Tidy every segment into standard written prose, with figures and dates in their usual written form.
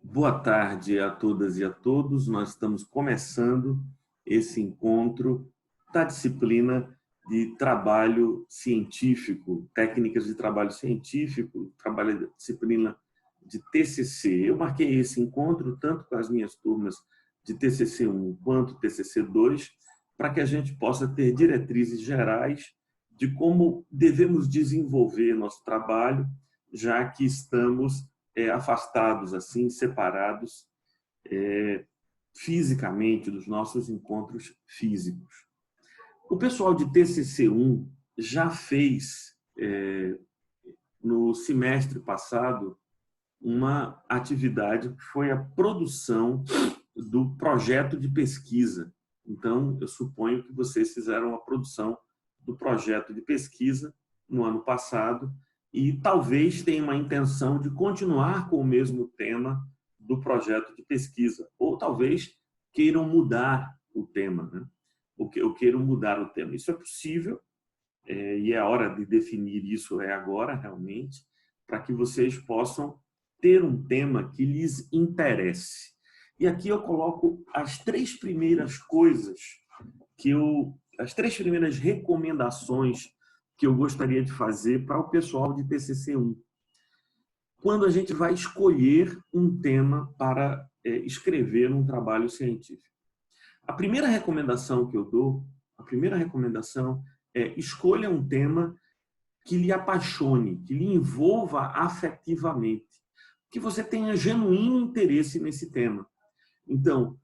Boa tarde a todas e a todos. Nós estamos começando esse encontro da disciplina de trabalho científico, técnicas de trabalho científico, trabalho da disciplina de TCC. Eu marquei esse encontro tanto com as minhas turmas de TCC1 quanto TCC2 para que a gente possa ter diretrizes gerais de como devemos desenvolver nosso trabalho, já que estamos afastados, assim, separados fisicamente dos nossos encontros físicos. O pessoal de TCC1 já fez, no semestre passado, uma atividade que foi a produção do projeto de pesquisa. Então, eu suponho que vocês fizeram a produção do projeto de pesquisa no ano passado e talvez tenham uma intenção de continuar com o mesmo tema do projeto de pesquisa, ou talvez queiram mudar o tema, né? Ou queiram mudar o tema. Isso é possível, e a hora de definir isso é agora, realmente, para que vocês possam ter um tema que lhes interesse. E aqui eu coloco as três primeiras coisas as três primeiras recomendações que eu gostaria de fazer para o pessoal de TCC1. Quando a gente vai escolher um tema para escrever um trabalho científico. A primeira recomendação que eu dou, é escolha um tema que lhe apaixone, que lhe envolva afetivamente, que você tenha genuíno interesse nesse tema. Então,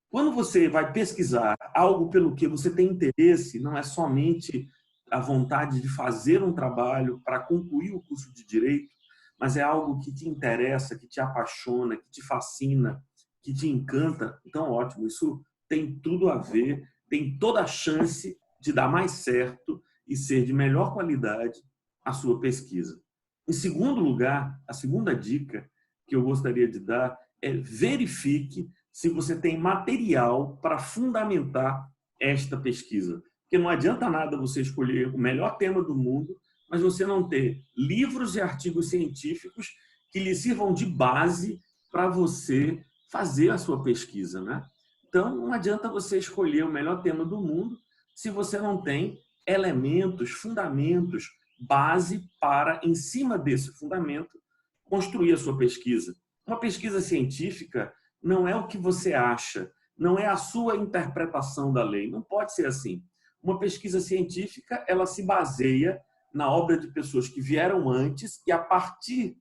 quando você vai pesquisar algo pelo que você tem interesse, não é somente a vontade de fazer um trabalho para concluir o curso de Direito, mas é algo que te interessa, que te apaixona, que te fascina, que te encanta. Então, ótimo, isso tem tudo a ver, tem toda a chance de dar mais certo e ser de melhor qualidade a sua pesquisa. Em segundo lugar, a segunda dica que eu gostaria de dar é verifique se você tem material para fundamentar esta pesquisa. Porque não adianta nada você escolher o melhor tema do mundo, mas você não ter livros e artigos científicos que lhe sirvam de base para você fazer a sua pesquisa, né? Então, não adianta você escolher o melhor tema do mundo se você não tem elementos, fundamentos, base para, em cima desse fundamento, construir a sua pesquisa. Uma pesquisa científica não é o que você acha, não é a sua interpretação da lei. Não pode ser assim. Uma pesquisa científica, ela se baseia na obra de pessoas que vieram antes e, a partir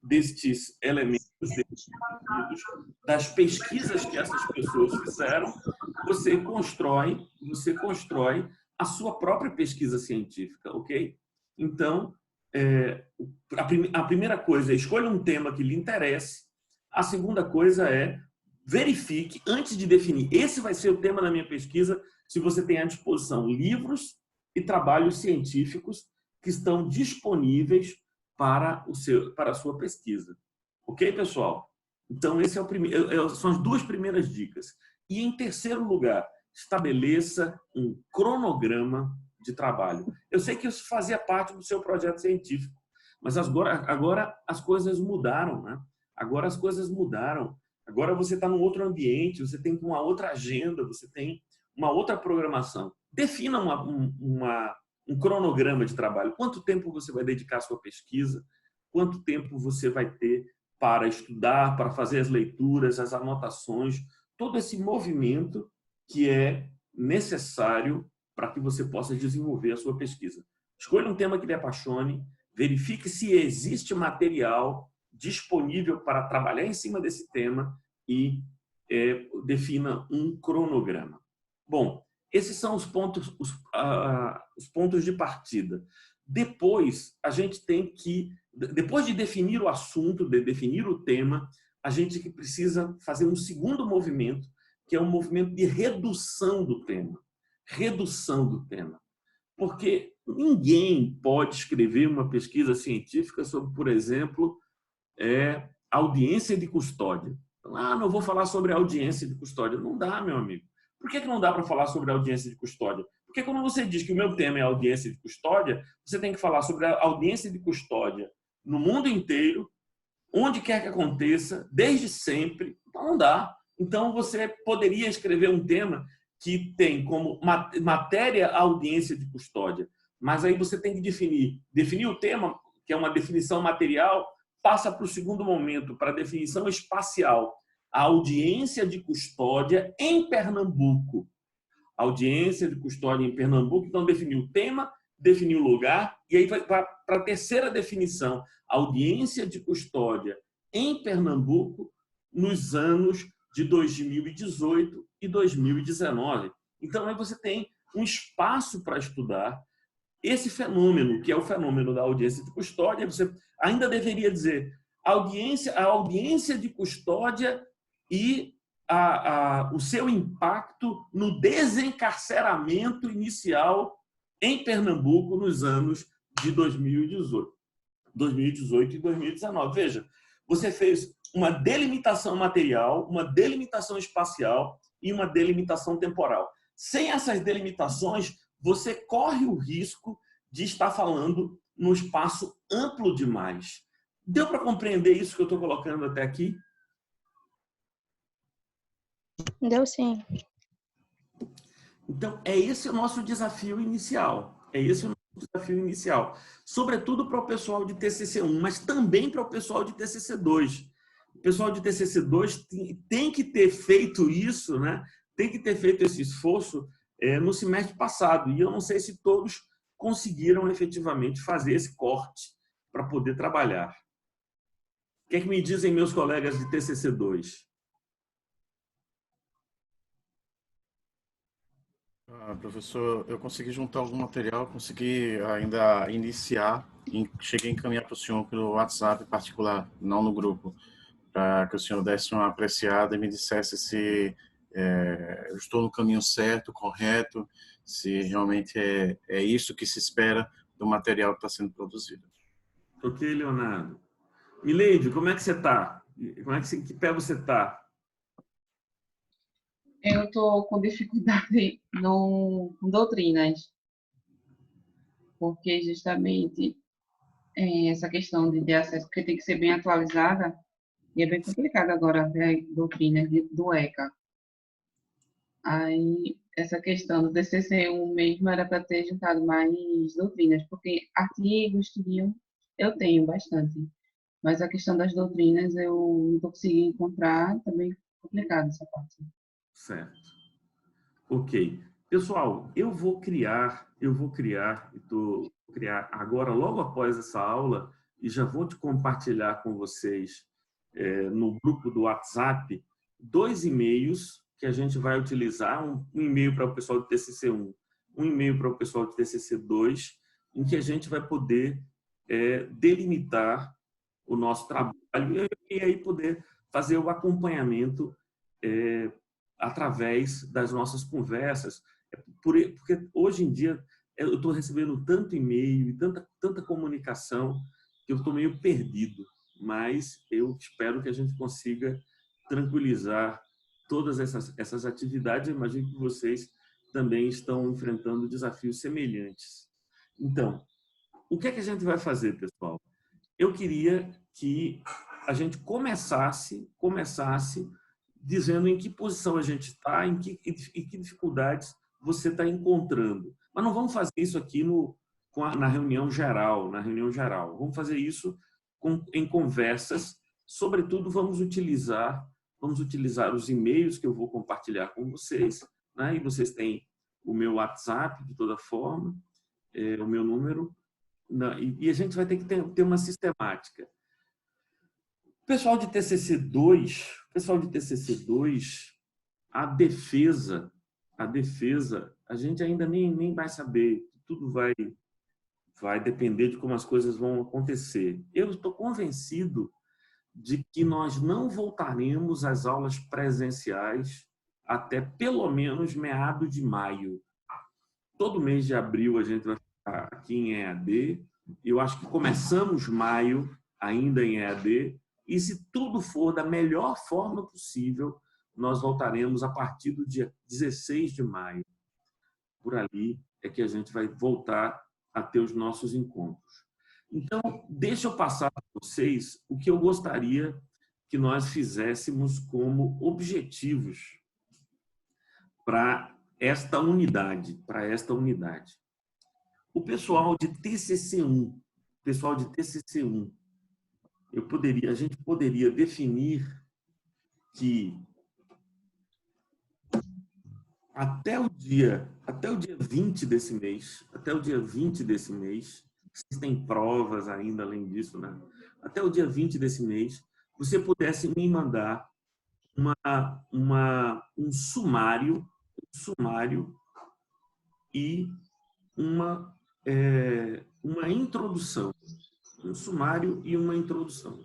destes elementos, das pesquisas que essas pessoas fizeram, você constrói a sua própria pesquisa científica, ok? Então, a primeira coisa é escolha um tema que lhe interesse. A segunda coisa é verifique, antes de definir, esse vai ser o tema da minha pesquisa, se você tem à disposição livros e trabalhos científicos que estão disponíveis para a sua pesquisa. Ok, pessoal? Então, esse é são as duas primeiras dicas. E, em terceiro lugar, estabeleça um cronograma de trabalho. Eu sei que isso fazia parte do seu projeto científico, mas agora as coisas mudaram, né? Agora as coisas mudaram. Agora você está num outro ambiente, você tem uma outra agenda, você tem uma outra programação. Defina um cronograma de trabalho. Quanto tempo você vai dedicar à sua pesquisa? Quanto tempo você vai ter para estudar, para fazer as leituras, as anotações, todo esse movimento que é necessário para que você possa desenvolver a sua pesquisa. Escolha um tema que lhe apaixone, verifique se existe material disponível para trabalhar em cima desse tema e defina um cronograma. Bom, esses são os pontos de partida. Depois, a gente tem que, depois de definir o assunto, de definir o tema, a gente precisa fazer um segundo movimento, que é um movimento de redução do tema. Redução do tema. Porque ninguém pode escrever uma pesquisa científica sobre, por exemplo, audiência de custódia. Não vou falar sobre audiência de custódia. Não dá, meu amigo. Por que não dá para falar sobre audiência de custódia? Porque quando você diz que o meu tema é audiência de custódia, você tem que falar sobre a audiência de custódia no mundo inteiro, onde quer que aconteça, desde sempre, então não dá. Então, você poderia escrever um tema que tem como matéria a audiência de custódia, mas aí você tem que definir o tema, que é uma definição material, passa para o segundo momento, para a definição espacial. A audiência de custódia em Pernambuco. A audiência de custódia em Pernambuco, então definiu o tema, definiu o lugar, e aí vai para a terceira definição, audiência de custódia em Pernambuco nos anos de 2018 e 2019. Então, aí você tem um espaço para estudar esse fenômeno, que é o fenômeno da audiência de custódia. Você ainda deveria dizer a audiência de custódia e o seu impacto no desencarceramento inicial em Pernambuco nos anos de 2018 e 2019. Veja, você fez uma delimitação material, uma delimitação espacial e uma delimitação temporal. Sem essas delimitações, você corre o risco de estar falando num espaço amplo demais. Deu para compreender isso que eu estou colocando até aqui? Deu sim. Então, é esse o nosso desafio inicial. É esse o nosso desafio inicial. Sobretudo para o pessoal de TCC1, mas também para o pessoal de TCC2. O pessoal de TCC2 tem que ter feito isso, né? Tem que ter feito esse esforço no semestre passado. E eu não sei se todos conseguiram efetivamente fazer esse corte para poder trabalhar. O que é que me dizem meus colegas de TCC2? Professor, eu consegui juntar algum material, consegui ainda iniciar, cheguei a encaminhar para o senhor pelo WhatsApp particular, não no grupo, para que o senhor desse uma apreciada e me dissesse se eu estou no caminho certo, correto, se realmente é isso que se espera do material que está sendo produzido. Ok, Leonardo. Mileide, como é que você está? Que pé você está? Eu estou com dificuldade com doutrinas, porque justamente essa questão de acesso, porque tem que ser bem atualizada, e é bem complicado agora ver a doutrina do ECA. Aí, essa questão do TCC1 mesmo era para ter juntado mais doutrinas, porque artigos, eu tenho bastante, mas a questão das doutrinas eu não estou conseguindo encontrar, também complicado essa parte. Certo. Ok. Pessoal, eu vou criar agora, logo após essa aula, e já vou te compartilhar com vocês no grupo do WhatsApp, 2 e-mails que a gente vai utilizar, um e-mail para o pessoal de TCC1, um e-mail para o pessoal de TCC2, em que a gente vai poder delimitar o nosso trabalho e aí poder fazer o acompanhamento através das nossas conversas, porque hoje em dia eu estou recebendo tanto e-mail e tanta comunicação que eu estou meio perdido, mas eu espero que a gente consiga tranquilizar todas essas atividades. Eu imagino que vocês também estão enfrentando desafios semelhantes. Então, o que é que a gente vai fazer, pessoal? Eu queria que a gente começasse dizendo em que posição a gente está, em que dificuldades você está encontrando. Mas não vamos fazer isso aqui na reunião geral, Vamos fazer isso em conversas. Sobretudo, vamos utilizar os e-mails que eu vou compartilhar com vocês, né? E vocês têm o meu WhatsApp, de toda forma, o meu número, e a gente vai ter que ter uma sistemática. O pessoal de TCC2, a defesa, a gente ainda nem vai saber, tudo vai depender de como as coisas vão acontecer. Eu estou convencido de que nós não voltaremos às aulas presenciais até pelo menos meados de maio. Todo mês de abril a gente vai ficar aqui em EAD. Eu acho que começamos maio ainda em EAD. E se tudo for da melhor forma possível, nós voltaremos a partir do dia 16 de maio. Por ali é que a gente vai voltar a ter os nossos encontros. Então, deixa eu passar para vocês o que eu gostaria que nós fizéssemos como objetivos para esta unidade, O pessoal de TCC1, a gente poderia definir que até o dia 20 desse mês, vocês têm provas ainda além disso, né? Até o dia 20 desse mês, você pudesse me mandar um sumário e uma introdução. Um sumário e uma introdução.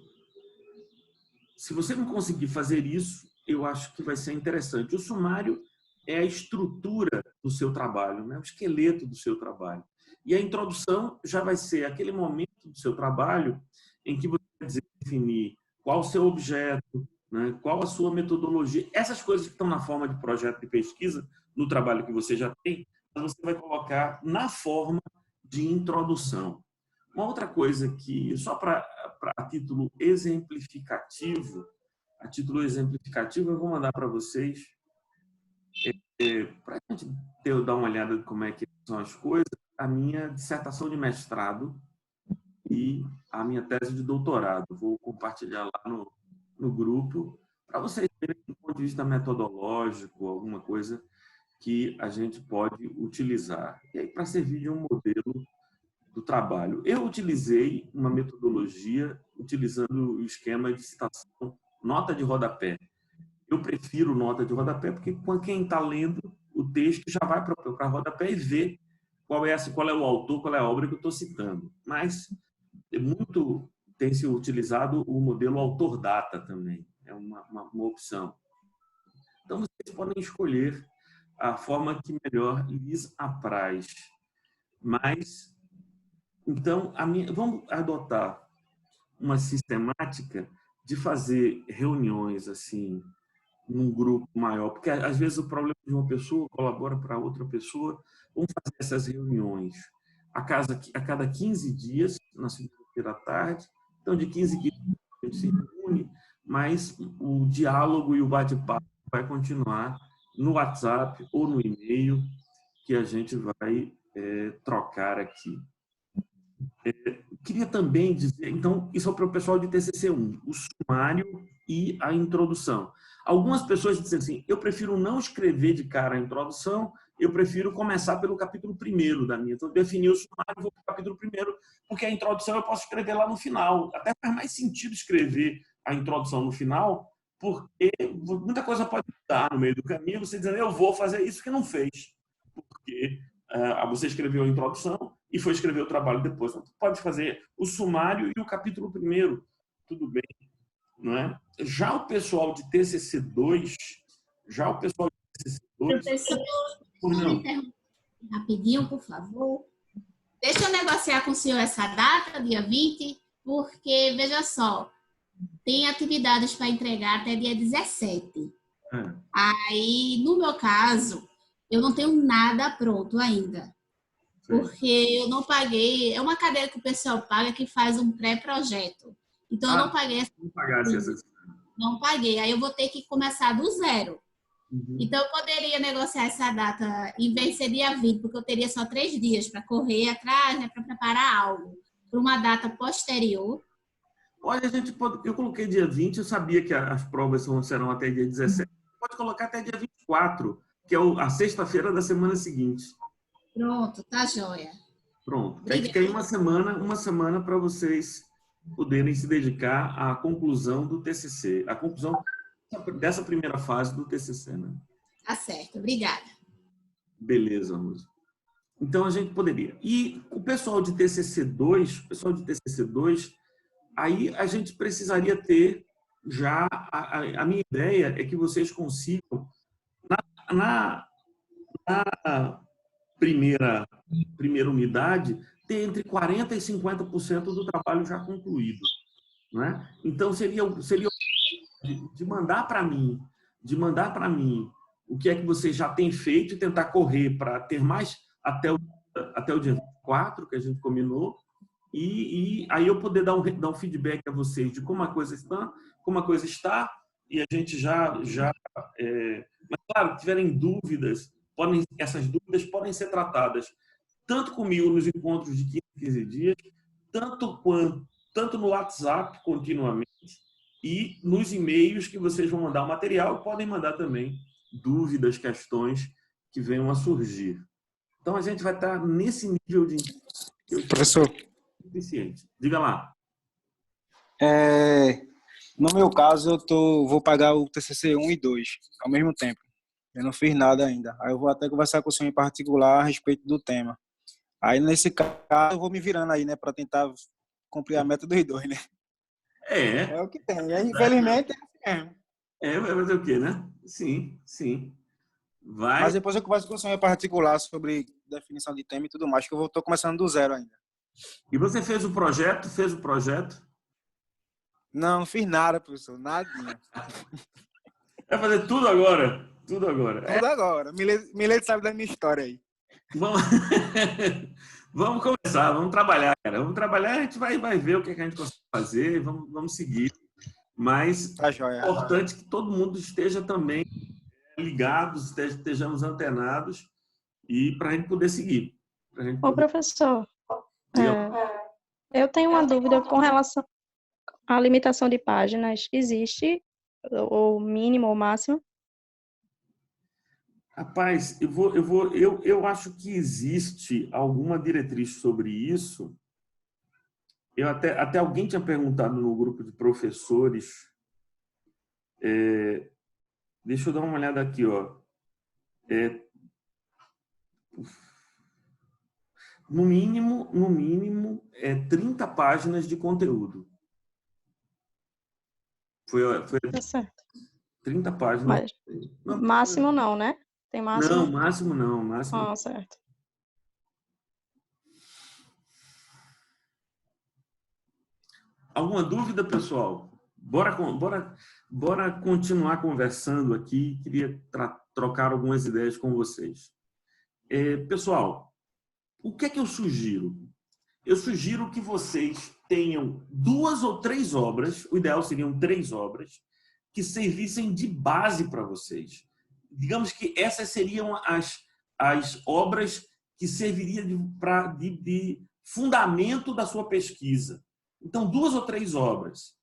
Se você não conseguir fazer isso, eu acho que vai ser interessante. O sumário é a estrutura do seu trabalho, né? O esqueleto do seu trabalho. E a introdução já vai ser aquele momento do seu trabalho em que você vai definir qual o seu objeto, né? Qual a sua metodologia. Essas coisas que estão na forma de projeto de pesquisa, no trabalho que você já tem, você vai colocar na forma de introdução. Uma outra coisa que, só para título exemplificativo, eu vou mandar para vocês, para a gente dar uma olhada de como é que são as coisas, a minha dissertação de mestrado e a minha tese de doutorado. Vou compartilhar lá no grupo, para vocês verem do ponto de vista metodológico, alguma coisa que a gente pode utilizar. E aí, para servir de um modelo do trabalho. Eu utilizei uma metodologia utilizando o esquema de citação, nota de rodapé. Eu prefiro nota de rodapé porque quem está lendo o texto já vai para rodapé e vê qual é o autor, qual é a obra que eu estou citando. Mas tem se utilizado o modelo autor-data também. É uma opção. Então, vocês podem escolher a forma que melhor lhes apraz. Mas então, vamos adotar uma sistemática de fazer reuniões assim, num grupo maior, porque às vezes o problema de uma pessoa colabora para outra pessoa. Vamos fazer essas reuniões a cada 15 dias, na segunda-feira à tarde. Então, de 15 dias a gente se reúne, mas o diálogo e o bate-papo vai continuar no WhatsApp ou no e-mail que a gente vai trocar aqui. Queria também dizer, então, isso é para o pessoal de TCC1, o sumário e a introdução. Algumas pessoas dizem assim, eu prefiro não escrever de cara a introdução, eu prefiro começar pelo capítulo 1º da minha. Então, definir o sumário e vou para o capítulo 1º, porque a introdução eu posso escrever lá no final. Até faz mais sentido escrever a introdução no final, porque muita coisa pode mudar no meio do caminho, você dizendo, eu vou fazer isso que não fez. Porque você escreveu a introdução e foi escrever o trabalho depois. Então, pode fazer o sumário e o capítulo 1º, tudo bem, não é? Já o pessoal de TCC2, Professor, rapidinho, por favor. Deixa eu negociar com o senhor essa data, dia 20, porque, veja só, tem atividades para entregar até dia 17. Aí, no meu caso, eu não tenho nada pronto ainda. Porque eu não paguei. É uma cadeira que o pessoal paga que faz um pré-projeto. Então, eu não paguei essa. Não paguei. Aí eu vou ter que começar do zero. Então, eu poderia negociar essa data em vez de ser dia 20, porque eu teria só 3 dias para correr atrás, né, para preparar algo para uma data posterior. Olha, eu coloquei dia 20, eu sabia que as provas serão até dia 17. Pode colocar até dia 24, que é a sexta-feira da semana seguinte. Pronto, tá joia. Pronto. Aí fica aí uma semana para vocês poderem se dedicar à conclusão do TCC, a conclusão dessa primeira fase do TCC, né? Tá certo, obrigada. Beleza, Rosa. Então, a gente poderia. E o pessoal de TCC2, aí a gente precisaria ter já... A minha ideia é que vocês consigam, na primeira unidade, ter entre 40% e 50% do trabalho já concluído. Né? Então, seria de mandar para mim o que é que vocês já têm feito e tentar correr para ter mais até o dia 4, que a gente combinou, e aí eu poder dar um feedback a vocês de como a coisa está, e a gente mas claro, tiverem dúvidas, essas dúvidas podem ser tratadas tanto comigo nos encontros de 15 em 15 dias, tanto no WhatsApp continuamente e nos e-mails que vocês vão mandar o material, podem mandar também dúvidas, questões que venham a surgir. Então, a gente vai estar nesse nível de... Professor. Suficiente. Diga lá. No meu caso, vou pagar o TCC 1 e 2 ao mesmo tempo. Eu não fiz nada ainda. Aí eu vou até conversar com o senhor em particular a respeito do tema. Aí, nesse caso, eu vou me virando aí, né, para tentar cumprir a meta dos 2, né? É o que tem. E, infelizmente, é assim mesmo. Vai fazer o quê, né? Sim, sim. Mas depois eu converso com o senhor em particular sobre definição de tema e tudo mais, que eu estou começando do zero ainda. E você fez o projeto? Não fiz nada, professor. Nadinha. Vai fazer tudo agora? Tudo agora. Tudo agora. Milete sabe da minha história aí. Vamos começar, vamos trabalhar, cara. Vamos trabalhar, a gente vai ver o que a gente consegue fazer, vamos seguir. Mas tá joia. É importante que todo mundo esteja também ligado, estejamos antenados e para a gente poder seguir. Professor, eu tenho uma dúvida com relação à limitação de páginas. Existe o mínimo ou máximo? Rapaz, eu acho que existe alguma diretriz sobre isso. Até alguém tinha perguntado no grupo de professores. Deixa eu dar uma olhada aqui, ó. No mínimo, 30 páginas de conteúdo. Foi Tá certo. 30 páginas. Mas, máximo não, né? Tem máximo? Não, máximo não. Máximo. Certo. Alguma dúvida, pessoal? Bora continuar conversando aqui. Queria trocar algumas ideias com vocês. Pessoal, o que é que eu sugiro? Eu sugiro que vocês tenham 2 ou 3 obras, o ideal seriam 3 obras, que servissem de base para vocês. Digamos que essas seriam as obras que serviriam de fundamento da sua pesquisa. Então, 2 ou 3 obras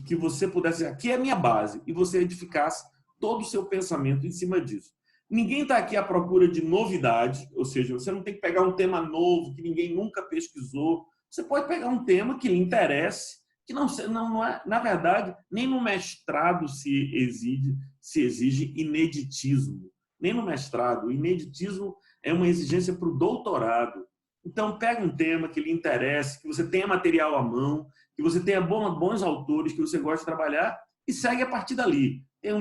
que você pudesse dizer, aqui é a minha base, e você edificasse todo o seu pensamento em cima disso. Ninguém está aqui à procura de novidade, ou seja, você não tem que pegar um tema novo que ninguém nunca pesquisou. Você pode pegar um tema que lhe interesse, que não é, na verdade, nem no mestrado se exige ineditismo. Nem no mestrado. O ineditismo é uma exigência para o doutorado. Então, pega um tema que lhe interesse, que você tenha material à mão, que você tenha bons autores que você gosta de trabalhar e segue a partir dali. Tem um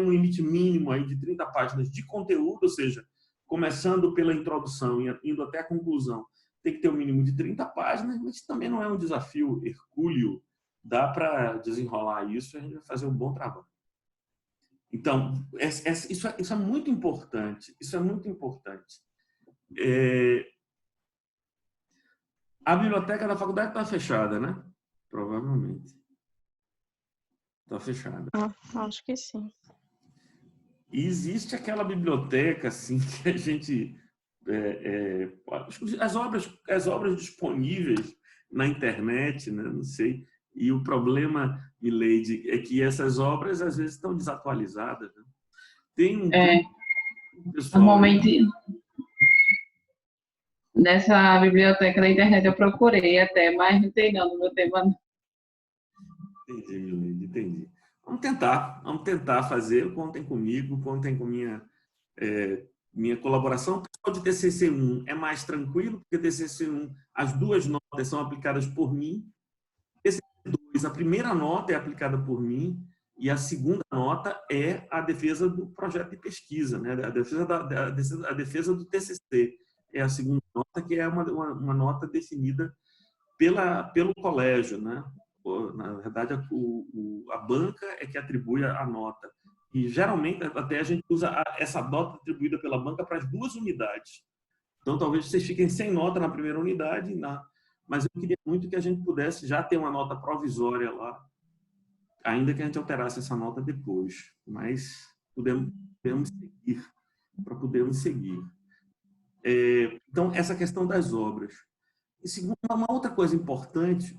limite mínimo aí de 30 páginas de conteúdo, ou seja, começando pela introdução e indo até a conclusão, tem que ter um mínimo de 30 páginas, mas também não é um desafio hercúleo. Dá para desenrolar isso e a gente vai fazer um bom trabalho. Então, isso é muito importante. Isso é muito importante. A biblioteca da faculdade está fechada, né? Provavelmente. Está fechada. Acho que sim. E existe aquela biblioteca assim, que a gente... as obras disponíveis na internet, né? Não sei. E o problema, Mileide, é que essas obras, às vezes, estão desatualizadas. Né? Tem um pessoal... Normalmente, nessa biblioteca da internet eu procurei até, mas não tem não no meu tema. Entendi, Mileide, entendi. Vamos tentar fazer. Contem comigo, contem com minha colaboração. O pessoal de TCC1 é mais tranquilo, porque TCC1, as 2 notas são aplicadas por mim. A primeira nota é aplicada por mim e a segunda nota é a defesa do projeto de pesquisa, né? A defesa do TCC é a segunda nota, que é uma nota definida pelo colégio, né? Na verdade, a banca é que atribui a nota. E, geralmente, até a gente usa essa nota atribuída pela banca para as 2 unidades. Então, talvez vocês fiquem sem nota na primeira unidade e mas eu queria muito que a gente pudesse já ter uma nota provisória lá, ainda que a gente alterasse essa nota depois, mas podemos seguir, para podermos seguir. Então, essa questão das obras. E segundo, uma outra coisa importante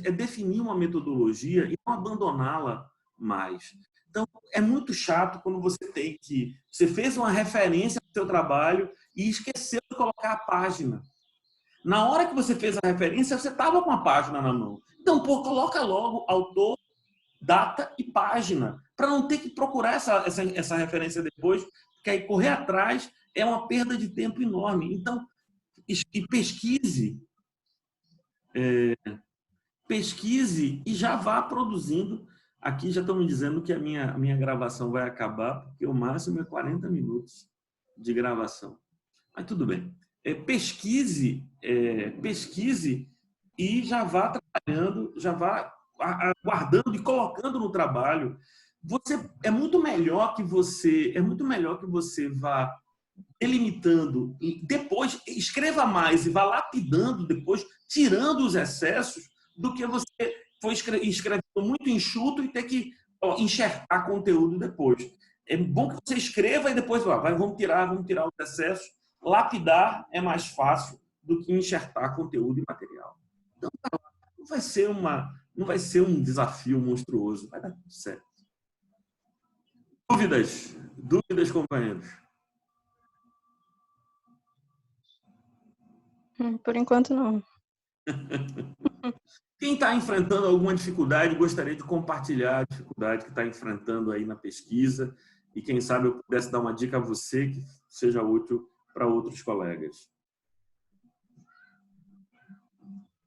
é definir uma metodologia e não abandoná-la mais. Então, é muito chato quando você fez uma referência ao seu trabalho e esqueceu de colocar a página. Na hora que você fez a referência, você estava com a página na mão. Então, coloca logo autor, data e página, para não ter que procurar essa referência depois, porque aí correr atrás é uma perda de tempo enorme. Então, pesquise e já vá produzindo. Aqui já estão me dizendo que a minha gravação vai acabar, porque o máximo é 40 minutos de gravação. Mas tudo bem. Pesquise e já vá trabalhando, já vá guardando e colocando no trabalho. É muito melhor que você vá delimitando, depois escreva mais e vá lapidando depois, tirando os excessos, do que você for escrevendo muito enxuto e ter que enxertar conteúdo depois. É bom que você escreva e depois vamos tirar os excessos. Lapidar é mais fácil do que enxertar conteúdo e material. Então, não vai ser um desafio monstruoso, vai dar tudo certo. Dúvidas, companheiros? Por enquanto, não. Quem está enfrentando alguma dificuldade, gostaria de compartilhar a dificuldade que está enfrentando aí na pesquisa e, quem sabe, eu pudesse dar uma dica a você que seja útil para outros colegas.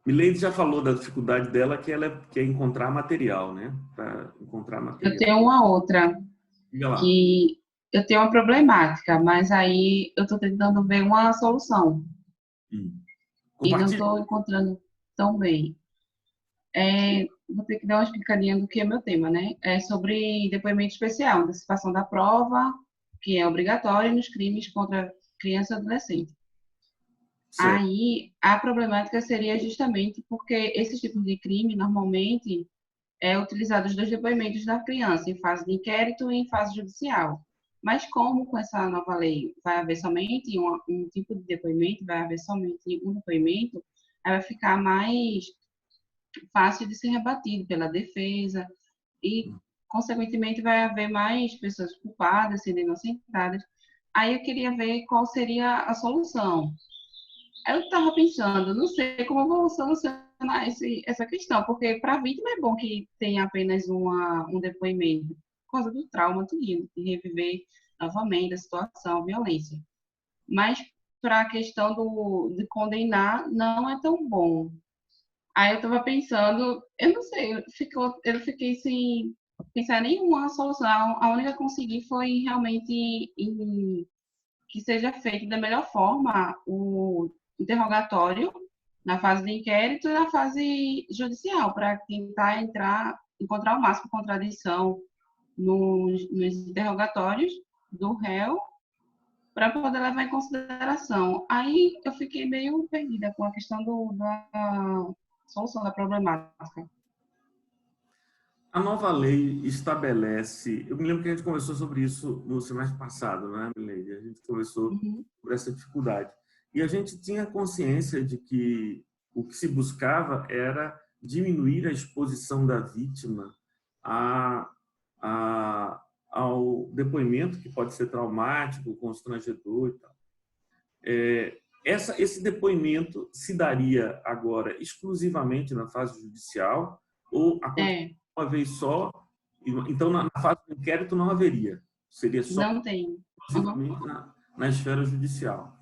Mileide já falou da dificuldade dela, que ela quer encontrar material, né? Para encontrar material. Eu tenho uma outra, que eu tenho uma problemática, mas aí eu estou tentando ver uma solução. E não estou encontrando tão bem. Vou ter que dar uma explicadinha do que é meu tema, né? É sobre depoimento especial, antecipação da prova, que é obrigatório nos crimes contra criança e adolescente. Certo. Aí, a problemática seria justamente porque esses tipos de crime, normalmente, é utilizado os dois depoimentos da criança, em fase de inquérito e em fase judicial. Mas como com essa nova lei vai haver somente um tipo de depoimento, vai haver somente um depoimento, aí vai ficar mais fácil de ser rebatido pela defesa e, consequentemente, vai haver mais pessoas culpadas sendo inocentadas. Aí eu queria ver qual seria a solução. Eu estava pensando, não sei como eu vou solucionar essa questão, porque para a vítima é bom que tenha apenas um depoimento, por causa do trauma, tudo, de reviver novamente a situação, a violência. Mas para a questão de condenar, não é tão bom. Aí eu estava pensando, eu não sei, eu fiquei sem pensar em nenhuma solução. A única que consegui foi realmente que seja feito da melhor forma o interrogatório na fase de inquérito e na fase judicial, para tentar encontrar o máximo de contradição nos interrogatórios do réu, para poder levar em consideração. Aí eu fiquei meio perdida com a questão da solução da problemática. A nova lei estabelece... Eu me lembro que a gente conversou sobre isso no semestre passado, né, Mileide? A gente conversou sobre essa dificuldade. E a gente tinha consciência de que o que se buscava era diminuir a exposição da vítima ao depoimento, que pode ser traumático, constrangedor e tal. Esse depoimento se daria agora exclusivamente na fase judicial ou uma vez só? Então, na fase do inquérito não haveria. Seria só não tem. Exclusivamente na esfera judicial.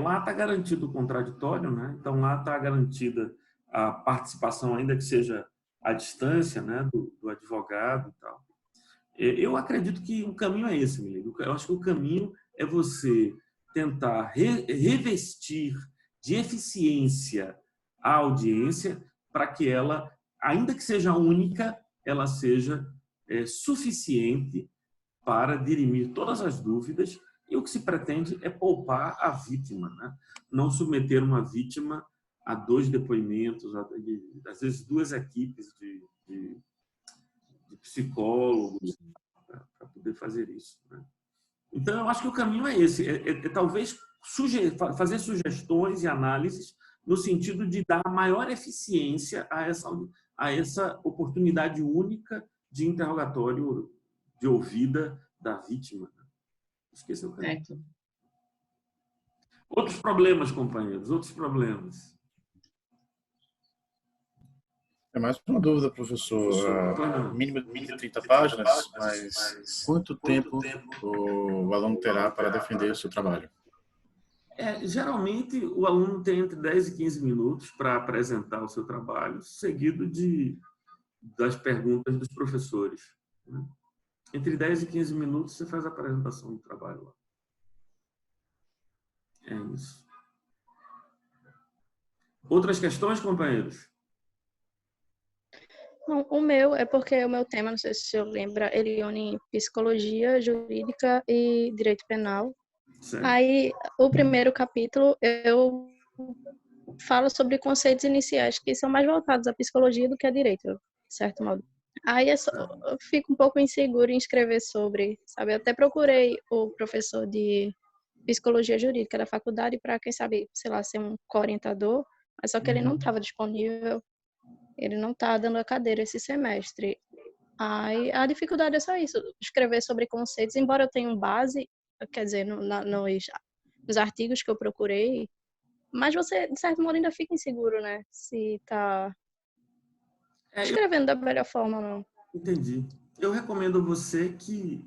Lá está garantido o contraditório, né? Então lá está garantida a participação, ainda que seja à distância, né, do advogado e tal. Eu acredito que o caminho é esse, Mileide. Eu acho que o caminho é você tentar revestir de eficiência a audiência para que ela, ainda que seja única, ela seja suficiente para dirimir todas as dúvidas. E o que se pretende é poupar a vítima, né? Não submeter uma vítima a 2 depoimentos, às vezes 2 equipes de psicólogos para poder fazer isso, né? Então, eu acho que o caminho é esse, talvez fazer sugestões e análises no sentido de dar maior eficiência a essa oportunidade única de interrogatório de ouvida da vítima. Esqueci o caminho. Outros problemas, companheiros, outros problemas. É mais uma dúvida, professor. Mínimo de 30 páginas, mas quanto tempo o aluno terá para defender o seu trabalho? Geralmente, o aluno tem entre 10 e 15 minutos para apresentar o seu trabalho, seguido das perguntas dos professores, né? Entre 10 e 15 minutos, você faz a apresentação do trabalho lá. É isso. Outras questões, companheiros? Não, o meu é porque o meu tema, não sei se o senhor lembra, ele une psicologia jurídica e direito penal. Certo. Aí, o primeiro capítulo, eu falo sobre conceitos iniciais que são mais voltados à psicologia do que a direito, de certo modo. Aí eu fico um pouco insegura em escrever sobre, sabe? Eu até procurei o professor de psicologia jurídica da faculdade para, quem sabe, sei lá, ser um co-orientador, mas só que ele não estava disponível. Ele não está dando a cadeira esse semestre. Aí a dificuldade é só isso, escrever sobre conceitos, embora eu tenha base, quer dizer, nos artigos que eu procurei, mas você, de certo modo, ainda fica inseguro, né? Se está escrevendo da melhor forma ou não. Entendi. Eu recomendo a você que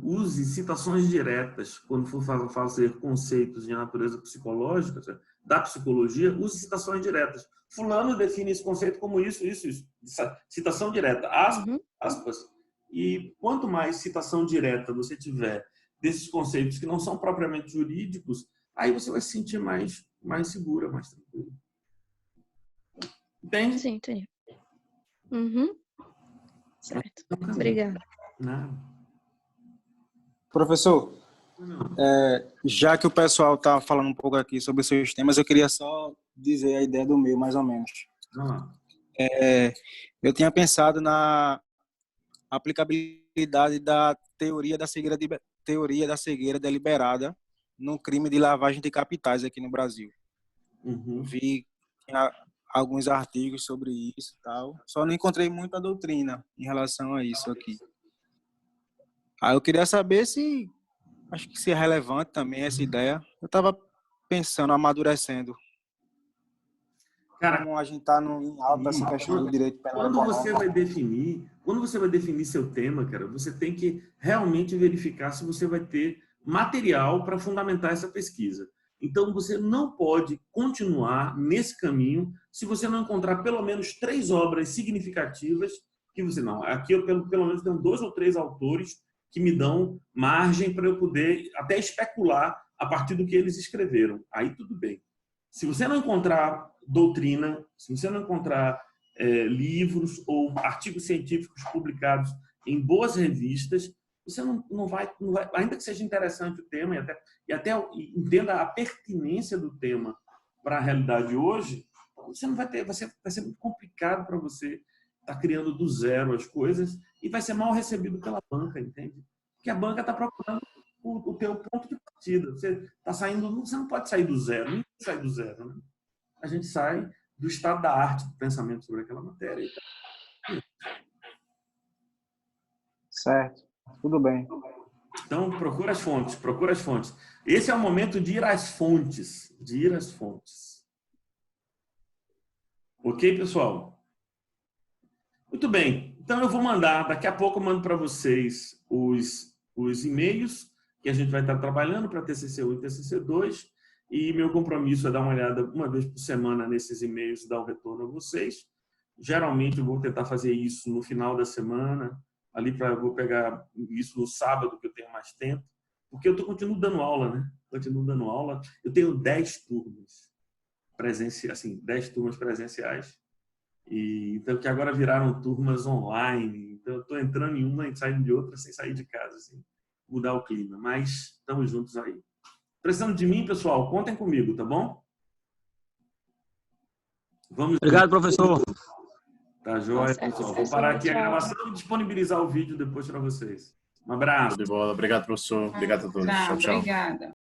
use citações diretas quando for fazer conceitos de natureza psicológica, da psicologia, use citações diretas. Fulano define esse conceito como isso. Citação direta, aspas. E quanto mais citação direta você tiver desses conceitos que não são propriamente jurídicos, aí você vai se sentir mais segura, mais tranquila. Entende? Sim, entendi. Certo. Obrigada. Nada. Professor, já que o pessoal está falando um pouco aqui sobre seus temas, eu queria só dizer a ideia do meu, mais ou menos. Eu tinha pensado na aplicabilidade da teoria da cegueira deliberada no crime de lavagem de capitais aqui no Brasil. Vi alguns artigos sobre isso e tal, só não encontrei muita doutrina em relação a isso aqui. Aí eu queria saber acho que se é relevante também essa ideia. Eu estava pensando, amadurecendo. Cara, como a gente está em alta essa questão do direito penal. Quando você vai definir seu tema, cara, você tem que realmente verificar se você vai ter material para fundamentar essa pesquisa. Então, você não pode continuar nesse caminho se você não encontrar pelo menos 3 obras significativas que você não. Aqui eu pelo menos tenho 2 ou 3 autores que me dão margem para eu poder até especular a partir do que eles escreveram. Aí tudo bem. Se você não encontrar doutrina, se você não encontrar livros ou artigos científicos publicados em boas revistas, você não vai, ainda que seja interessante o tema e até entenda a pertinência do tema para a realidade hoje, você não vai ter, vai ser muito complicado para você estar criando do zero as coisas e vai ser mal recebido pela banca, entende? Porque a banca está procurando o teu ponto de partida. Você não pode sair do zero, ninguém sai do zero, né? A gente sai do estado da arte, do pensamento sobre aquela matéria. Certo, tudo bem. Então, procura as fontes. Esse é o momento de ir às fontes, Ok, pessoal? Muito bem. Então, eu vou mandar, daqui a pouco eu mando para vocês os e-mails que a gente vai estar trabalhando para TCC1 e TCC2. E meu compromisso é dar uma olhada uma vez por semana nesses e-mails e dar um retorno a vocês. Geralmente, eu vou tentar fazer isso no final da semana. Eu vou pegar isso no sábado, que eu tenho mais tempo. Porque eu continuo dando aula, né? Eu tenho 10 turmas presenciais, assim, 10 turmas presenciais. Então, que agora viraram turmas online. Então, eu estou entrando em uma e saindo de outra sem sair de casa, assim, mudar o clima. Mas estamos juntos aí. Precisando de mim, pessoal, contem comigo, tá bom? Obrigado, professor. Tá joia, pessoal. Vou parar aqui a gravação e disponibilizar o vídeo depois para vocês. Um abraço. De bola. Obrigado, professor. Obrigado a todos. Tchau, tchau. Obrigada.